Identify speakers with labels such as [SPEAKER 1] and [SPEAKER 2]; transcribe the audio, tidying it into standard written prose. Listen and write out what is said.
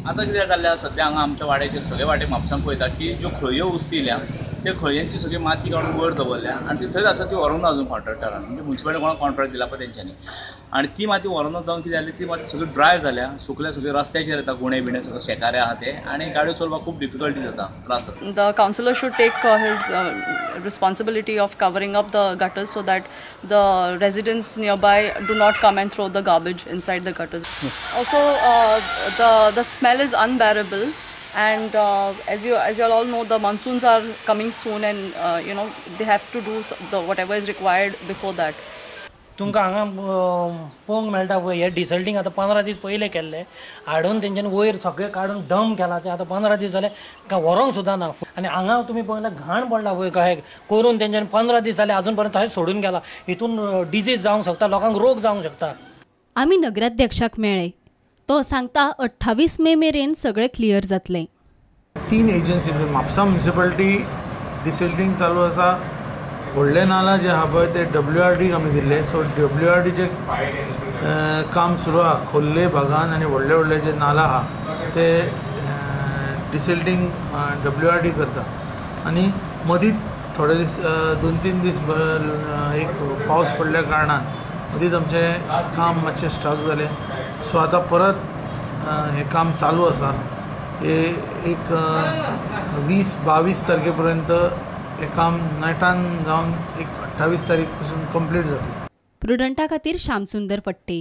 [SPEAKER 1] आतां कितें जाल्लें आसा सद्या हांगा आमच्या वाड्याचे सगळे वाटे म्हापसांत पळयता की ज्यो खळयो उस्तिल्या त्या खळयांची सगळी माती काडून वयर दवरल्या आनी ती थंयच आसा ती व्हरोंक ना अजून कॉन्ट्रॅक्टरान म्हणजे म्युन्सिपालिटी कोणाक कॉन्ट्रॅक्ट दिला पळय तेंच्यांनी आनी ती माती व्हरोन जावन कितें जालें ती माती सगळी ड्राय जाल्या सुकल्या सगळी रस्त्याचेर येता गुणे बिणे सगळे शेकारे आहा ते आनी गाडयो चलोवपाक खूब डिफिकल्टी जाता त्रास जाता.
[SPEAKER 2] The councillor should take his responsibility of covering up the gutters so that the residents nearby do not come and throw the garbage inside the gutters. Also, the smell is unbearable, and as you all know, the monsoons are coming soon, and they have to do whatever is required before that.
[SPEAKER 3] तुमकां हांगा पळोवंक मेळटा पळय हे डिसल्टींग आतां 15 दीस पयले केल्ले हाडून तेंच्यांनी वयर सगळें काडून डम केला ते आतां 15 दीस जाले व्हरोंक सुद्दां ना आनी हांगा तुमी पळयल्यार घाण पडला पळय कशें करून तेंच्यांनी 15 दीस जाले आजून पर्यंत थंय सोडून गेला हितून डिजीज जावंक शकता लोकांक रोग जावंक शकता.
[SPEAKER 4] आमी नगराध्यक्षाक मेळ्ळे तो सांगता 28 मे मेरेन सगळें क्लियर जातलें.
[SPEAKER 5] 3 एजन्सी म्हणजे म्हापसा म्युन्सिपालिटी डिसल्टींग चालू आसा व्हडले नाला जे आहा पळय ते WRDक आमी दिल्ले सो WRDचे काम सुरू आहा खोल्ले भागान आनी व्हडले व्हडले जे नाला आहा ते डिसल्टींग WRD करता आनी मदींच थोडे दीस 2-3 दीस एक पावस पडल्या कारणान मदींच आमचें काम मातशें स्टक जालें सो आतां परत हें काम चालू आसा एक 20-22 तारखे पर्यंत हे काम नेटान जावन एक 28 तारीख पासून कंप्लीट जातलें.
[SPEAKER 4] प्रुडंटा खातीर श्यामसुंदर फडते.